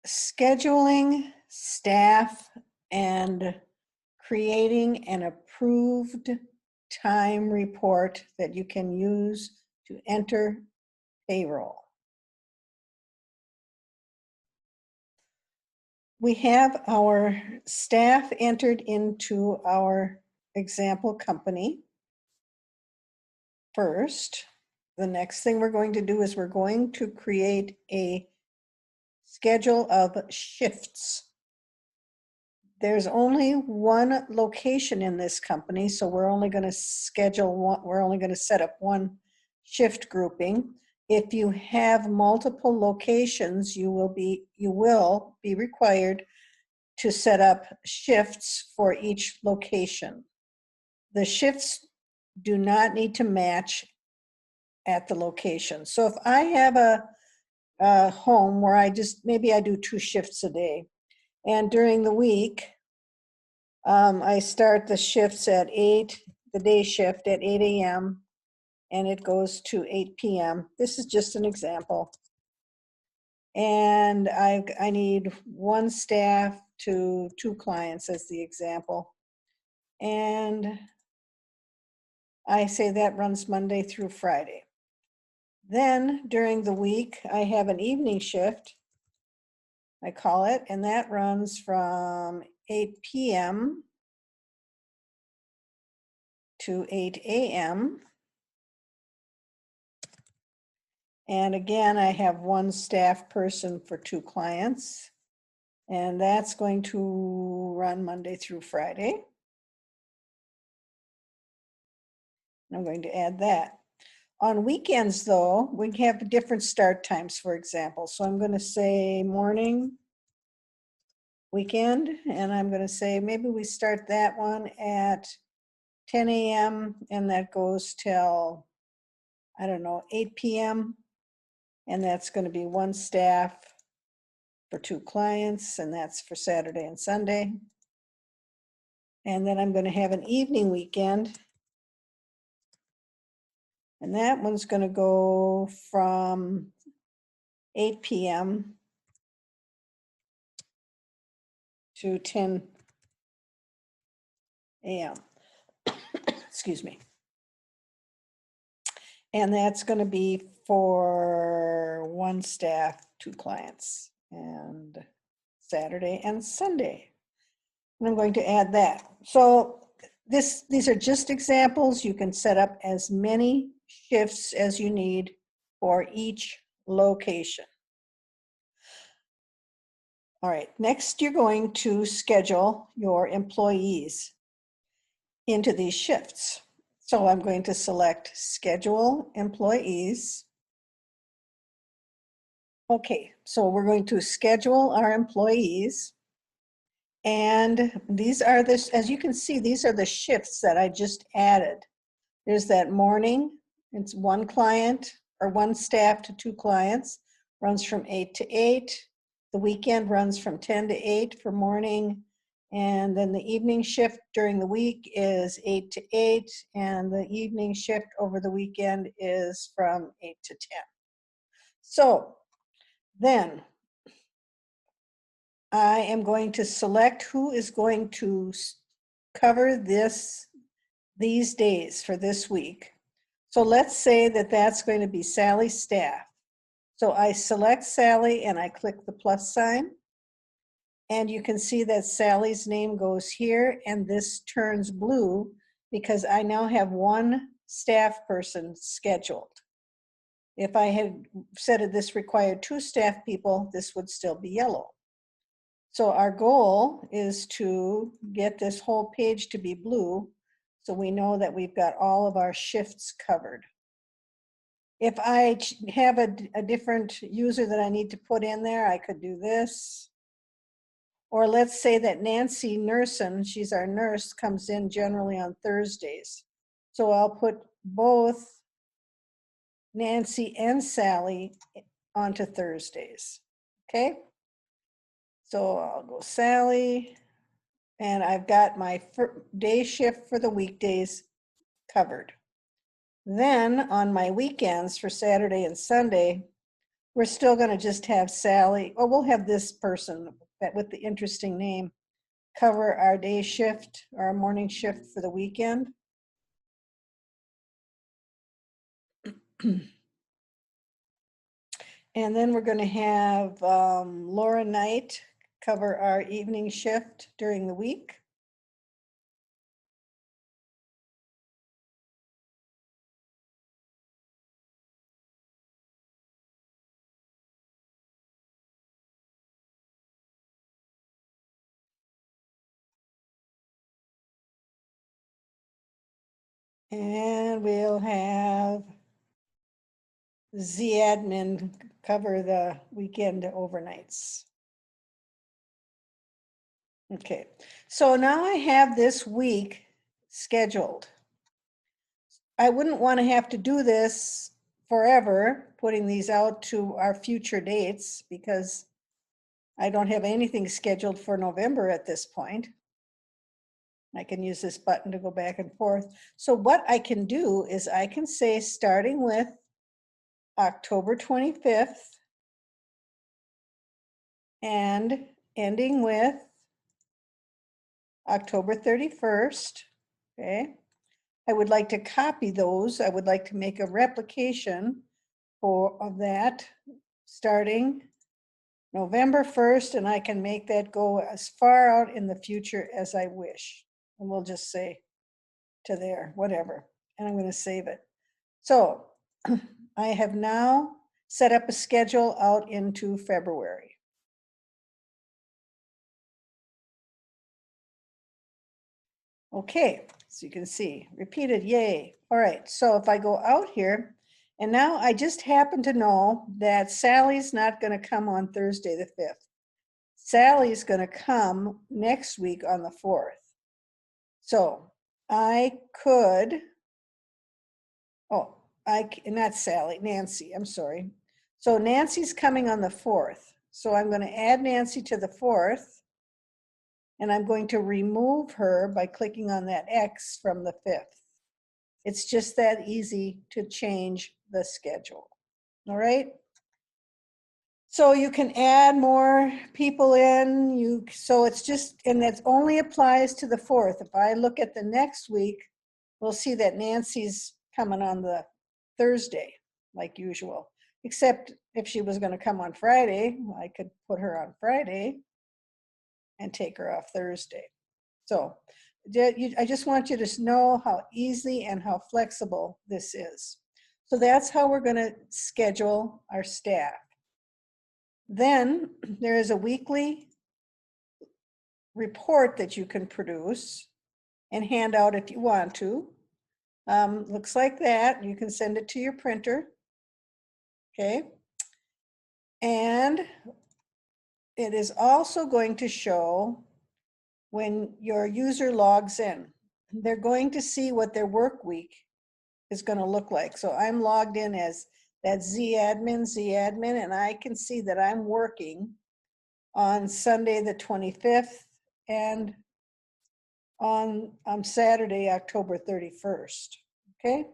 scheduling staff and creating an approved time report that you can use to enter payroll. We have our staff entered into our example company. First, the next thing we're going to do is we're going to create a schedule of shifts. There's only one location in this company, so we're only going to schedule one, we're only going to set up one shift grouping. If you have multiple locations, you will be required to set up shifts for each location. The shifts do not need to match at the location. So if I have a home where maybe I do 2 shifts a day, and during the week, I start the shifts at 8, the day shift at 8 a.m., and it goes to 8 p.m. This is just an example. And I need 1 staff to 2 clients as the example. And I say that runs Monday through Friday. Then during the week, I have an evening shift, I call it, and that runs from 8 p.m. to 8 a.m. And again, I have 1 staff person for 2 clients, and that's going to run Monday through Friday. I'm going to add that. On weekends, though, we have different start times, for example. So I'm going to say morning, weekend, and I'm going to say maybe we start that one at 10 a.m. and that goes till, I don't know, 8 p.m. And that's going to be 1 staff for 2 clients, and that's for Saturday and Sunday. And then I'm going to have an evening weekend. And that one's going to go from 8 p.m. to 10 a.m. Excuse me. And that's going to be for 1 staff, 2 clients, and Saturday and Sunday. And I'm going to add that. So these are just examples. You can set up as many shifts as you need for each location. All right, next you're going to schedule your employees into these shifts. So I'm going to select Schedule Employees. Okay, so we're going to schedule our employees. And these are as you can see, these are the shifts that I just added. There's that morning, it's 1 client or 1 staff to 2 clients, runs from 8 to 8. The weekend runs from 10 to 8 for morning. And then the evening shift during the week is 8 to 8. And the evening shift over the weekend is from 8 to 10. So then I am going to select who is going to cover these days for this week. So let's say that that's going to be Sally's staff. So I select Sally and I click the plus sign. And you can see that Sally's name goes here and this turns blue because I now have 1 staff person scheduled. If I had said that this required 2 staff people, this would still be yellow. So our goal is to get this whole page to be blue so we know that we've got all of our shifts covered. If I have a different user that I need to put in there, I could do this. Or let's say that Nancy Nursen, she's our nurse, comes in generally on Thursdays. So I'll put both Nancy and Sally onto Thursdays, okay? So I'll go Sally, and I've got my day shift for the weekdays covered. Then on my weekends for Saturday and Sunday, we're still going to just have Sally, or we'll have this person that with the interesting name cover our day shift, our morning shift for the weekend. And then we're going to have Laura Knight cover our evening shift during the week. And we'll have Z admin cover the weekend overnights. Okay, so now I have this week scheduled. I wouldn't want to have to do this forever, putting these out to our future dates, because I don't have anything scheduled for November at this point. I can use this button to go back and forth. So what I can do is I can say, starting with October 25th and ending with October 31st, okay? I would like to copy those. I would like to make a replication of that starting November 1st, and I can make that go as far out in the future as I wish. And we'll just say to there, whatever, and I'm going to save it. So I have now set up a schedule out into February. Okay, so you can see, repeated, yay. All right, so if I go out here, and now I just happen to know that Sally's not going to come on Thursday the 5th. Sally's going to come next week on the 4th. So I could, not Sally, Nancy, I'm sorry. So Nancy's coming on the 4th. So I'm going to add Nancy to the 4th. And I'm going to remove her by clicking on that X from the 5th. It's just that easy to change the schedule. All right. So you can add more people in. So it's just, and that only applies to the 4th. If I look at the next week, we'll see that Nancy's coming on the Thursday, like usual. Except if she was going to come on Friday, I could put her on Friday and take her off Thursday. So I just want you to know how easy and how flexible this is. So that's how we're going to schedule our staff. Then there is a weekly report that you can produce and hand out if you want to. Looks like that. You can send it to your printer. Okay. And it is also going to show when your user logs in. They're going to see what their work week is going to look like. So I'm logged in as that Z-admin, and I can see that I'm working on Sunday the 25th and on Saturday, October 31st, okay?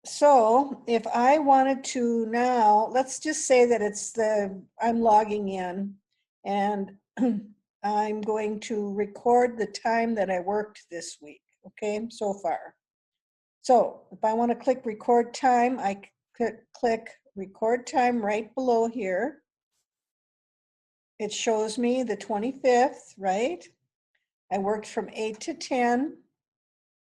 So if I wanted to now, let's just say that I'm logging in and I'm going to record the time that I worked this week, okay, so far. So if I want to click record time, I click record time right below here. It shows me the 25th, right? I worked from 8 to 10.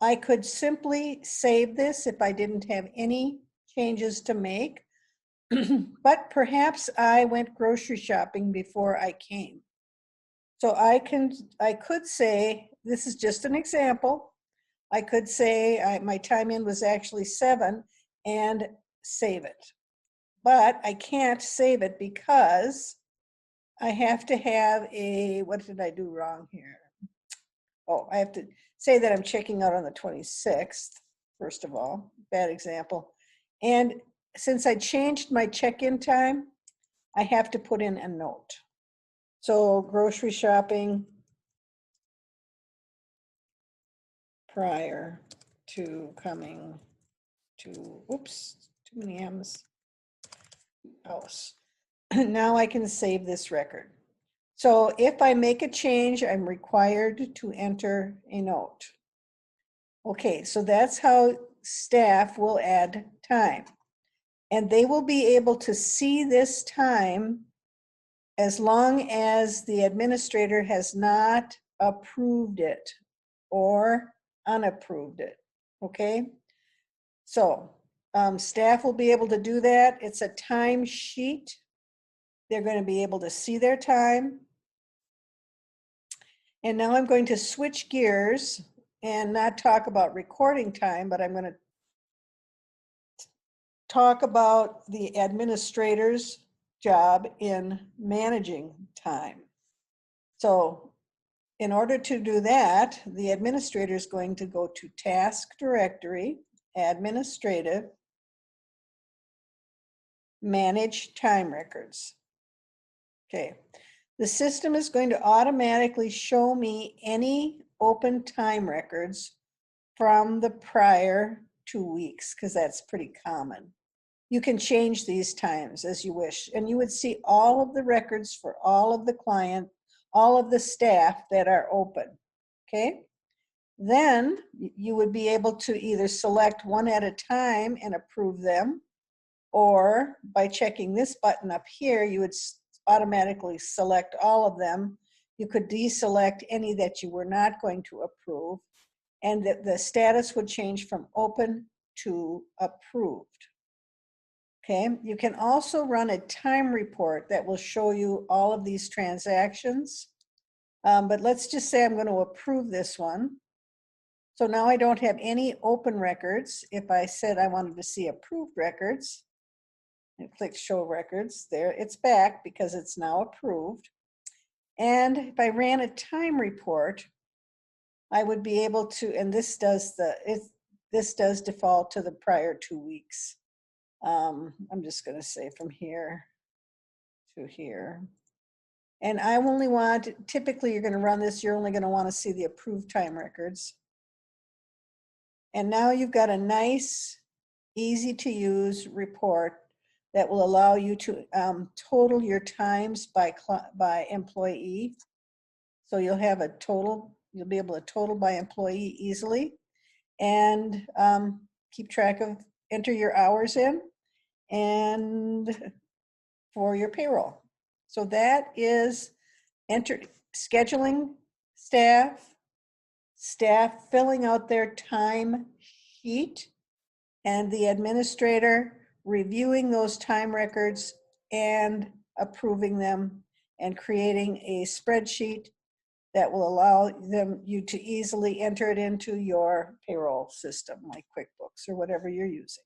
I could simply save this if I didn't have any changes to make, but perhaps I went grocery shopping before I came. So I could say, this is just an example, I could say my time in was actually 7 and save it. But I can't save it because I have to have what did I do wrong here? Oh, I have to say that I'm checking out on the 26th, first of all, bad example. And since I changed my check-in time, I have to put in a note. So grocery shopping prior to coming to, oops, too many M's. house. Now I can save this record. So if I make a change, I'm required to enter a note. Okay, so that's how staff will add time. And they will be able to see this time as long as the administrator has not approved it or unapproved it, okay? So staff will be able to do that. It's a time sheet. They're going to be able to see their time. And now I'm going to switch gears and not talk about recording time, but I'm going to talk about the administrator's job in managing time. So in order to do that, the administrator is going to go to Task Directory, Administrative, Manage Time Records. Okay, the system is going to automatically show me any open time records from the prior 2 weeks, because that's pretty common. You can change these times as you wish, and you would see all of the records for all of the client, all of the staff that are open, okay? Then you would be able to either select one at a time and approve them, or by checking this button up here, you would automatically select all of them. You could deselect any that you were not going to approve, and the status would change from open to approved. Okay, you can also run a time report that will show you all of these transactions. But let's just say I'm going to approve this one. So now I don't have any open records. If I said I wanted to see approved records, and click show records, there it's back because it's now approved. And if I ran a time report, I would be able to, and this does default to the prior 2 weeks. I'm just going to say from here to here. And I only want, typically you're going to run this, you're only going to want to see the approved time records. And now you've got a nice, easy to use report that will allow you to total your times by employee. So you'll have a total, you'll be able to total by employee easily, and keep track of, enter your hours in, and for your payroll. So that is scheduling staff filling out their time sheet, and the administrator reviewing those time records and approving them, and creating a spreadsheet that will allow you to easily enter it into your payroll system like QuickBooks or whatever you're using.